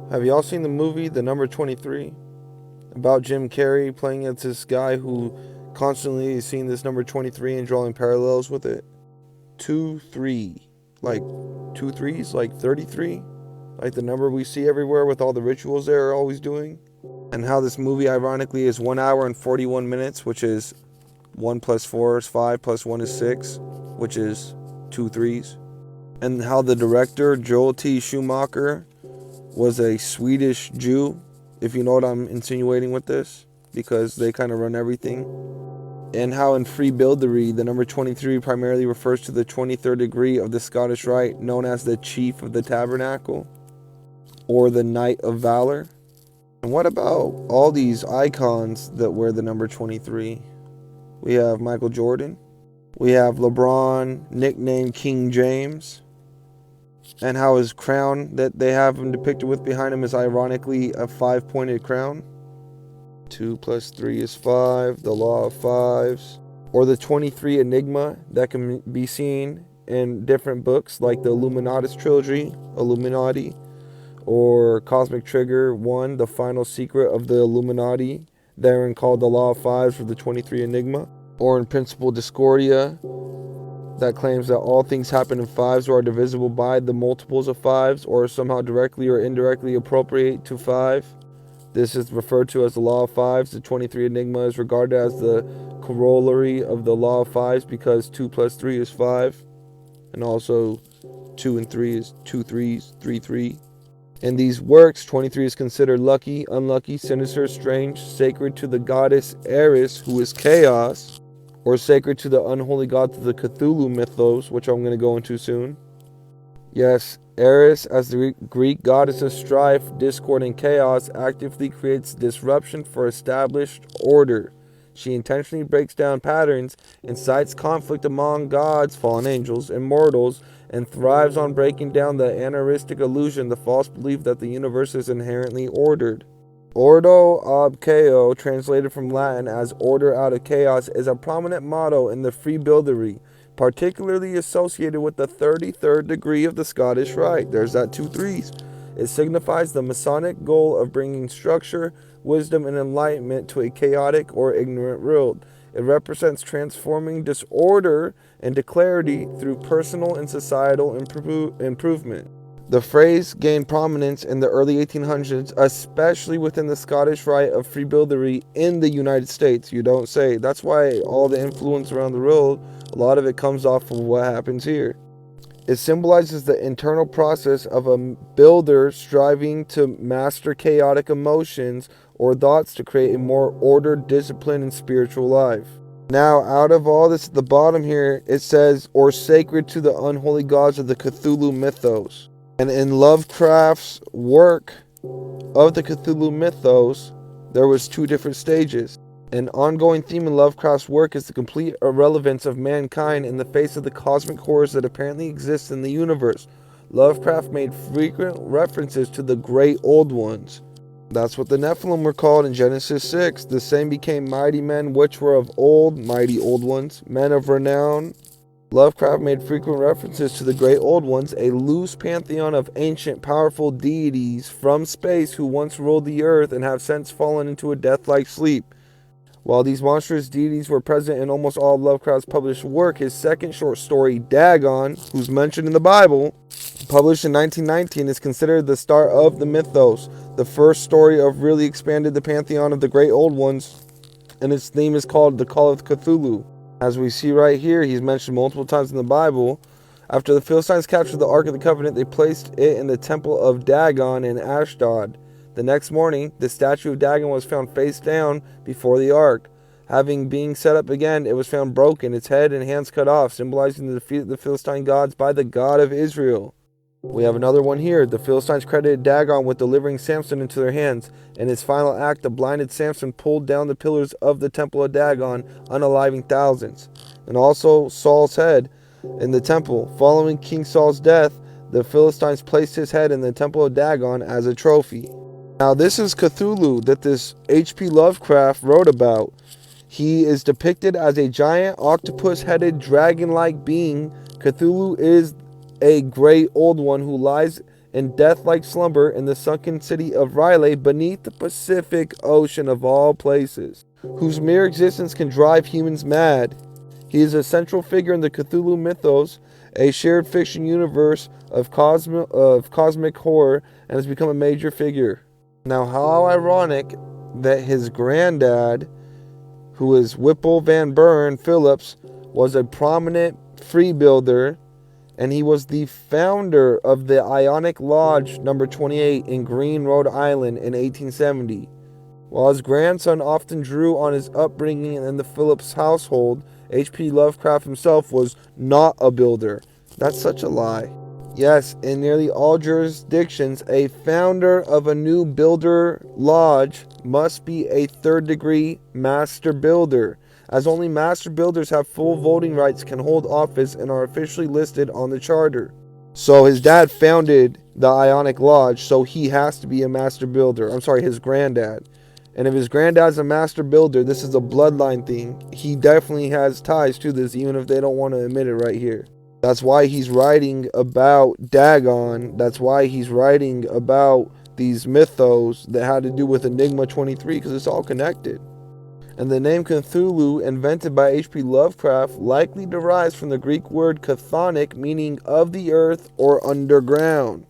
Have y'all seen the movie The Number 23? About Jim Carrey playing as this guy who constantly is seeing this number 23 and drawing parallels with it? 2 3. Like two threes, like 33? Like the number we see everywhere with all the rituals they're always doing? And how this movie, ironically, is 1 hour and 41 minutes, which is 1 plus 4 is 5, plus 1 is 6, which is 2 threes. And how the director, Joel T. Schumacher, was a Swedish Jew, if you know what I'm insinuating with this, because they kind of run everything. And how in Freebuildery, the number 23 primarily refers to the 23rd degree of the Scottish Rite, known as the Chief of the Tabernacle, or the Knight of Valor. And what about all these icons that wear the number 23? We have Michael Jordan. We have LeBron, nicknamed King James. And how his crown that they have him depicted with behind him is ironically a 5-pointed crown. 2 plus 3 is 5, the law of fives. Or the 23 enigma that can be seen in different books like the Illuminatus trilogy, Illuminati, or Cosmic Trigger 1, the final secret of the Illuminati, therein called the law of fives for the 23 enigma. Or in Principle Discordia, that claims that all things happen in fives or are divisible by the multiples of fives, or somehow directly or indirectly appropriate to 5. This is referred to as the law of fives. The 23 enigma is regarded as the corollary of the law of fives because 2 plus 3 is 5. And also 2 and 3 is 2 threes, 3 3. In these works, 23 is considered lucky, unlucky, sinister, strange, sacred to the goddess Eris, who is chaos, or sacred to the unholy gods of the Cthulhu mythos, which I'm going to go into soon. Yes, Eris, as the Greek goddess of strife, discord, and chaos, actively creates disruption for established order. She intentionally breaks down patterns, incites conflict among gods, fallen angels, and mortals, and thrives on breaking down the anaristic illusion, the false belief that the universe is inherently ordered. Ordo ab chao, translated from Latin as order out of chaos, is a prominent motto in the Freebuildery, particularly associated with the 33rd degree of the Scottish Rite. There's that 2 threes. It signifies the Masonic goal of bringing structure, wisdom, and enlightenment to a chaotic or ignorant world. It represents transforming disorder into clarity through personal and societal improvement. The phrase gained prominence in the early 1800s, especially within the Scottish Rite of Freebuildery in the United States. You don't say. That's why all the influence around the world, a lot of it comes off of what happens here. It symbolizes the internal process of a builder striving to master chaotic emotions or thoughts to create a more ordered, disciplined, and spiritual life. Now, out of all this at the bottom here, it says, or sacred to the unholy gods of the Cthulhu mythos. And in Lovecraft's work of the Cthulhu mythos, there was 2 different stages. An ongoing theme in Lovecraft's work is the complete irrelevance of mankind in the face of the cosmic horrors that apparently exist in the universe. Lovecraft made frequent references to the Great Old Ones. That's what the Nephilim were called in Genesis 6. The same became mighty men which were of old, mighty old ones, men of renown. Lovecraft made frequent references to the Great Old Ones, a loose pantheon of ancient, powerful deities from space who once ruled the earth and have since fallen into a death-like sleep. While these monstrous deities were present in almost all of Lovecraft's published work, his second short story, Dagon, who's mentioned in the Bible, published in 1919, is considered the start of the mythos, the first story of really expanded the pantheon of the Great Old Ones, and its theme is called the Call of Cthulhu. As we see right here, he's mentioned multiple times in the Bible. After the Philistines captured the Ark of the Covenant, they placed it in the temple of Dagon in Ashdod. The next morning, the statue of Dagon was found face down before the ark. Having been set up again, it was found broken, its head and hands cut off, symbolizing the defeat of the Philistine gods by the God of Israel. We have another one here. The Philistines credited Dagon with delivering Samson into their hands. In his final act, the blinded Samson pulled down the pillars of the temple of Dagon, unaliving thousands. And also Saul's head in the temple. Following King Saul's death, the Philistines placed his head in the temple of Dagon as a trophy. Now this is Cthulhu that this H.P. Lovecraft wrote about. He is depicted as a giant octopus-headed dragon-like being. Cthulhu is a great old one who lies in death-like slumber in the sunken city of Riley beneath the Pacific Ocean of all places, whose mere existence can drive humans mad. He is a central figure in the Cthulhu mythos, a shared fiction universe of cosmic horror, and has become a major figure. Now, how ironic that his granddad, who is Whipple Van Buren Phillips, was a prominent free builder, and he was the founder of the Ionic Lodge number 28 in Green, Rhode Island in 1870. While his grandson often drew on his upbringing in the Phillips household, H.P. Lovecraft himself was not a builder. That's such a lie. Yes, in nearly all jurisdictions, a founder of a new builder lodge must be a third-degree master builder, as only master builders have full voting rights, can hold office, and are officially listed on the charter. So his dad founded the Ionic Lodge, so he has to be a master builder. I'm sorry, his granddad. And if his granddad's a master builder, this is a bloodline thing. He definitely has ties to this, even if they don't want to admit it right here. That's why he's writing about Dagon. That's why he's writing about these mythos that had to do with Enigma 23, because it's all connected. And the name Cthulhu, invented by H.P. Lovecraft, likely derives from the Greek word chthonic, meaning of the earth or underground.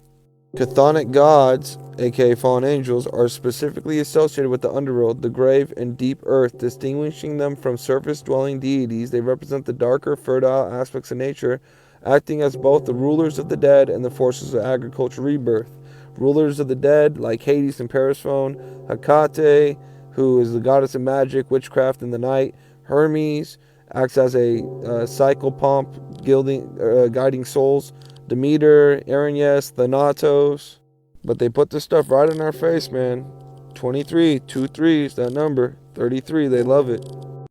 Chthonic gods, aka fallen angels, are specifically associated with the underworld, the grave, and deep earth. Distinguishing them from surface-dwelling deities, they represent the darker, fertile aspects of nature, acting as both the rulers of the dead and the forces of agricultural rebirth. Rulers of the dead, like Hades and Persephone, Hecate, who is the goddess of magic, witchcraft, and the night. Hermes acts as a psychopomp, guiding souls. Demeter, Erinyes, Thanatos. But they put this stuff right in our face, man. 23, 2 3s, that number. 33, they love it.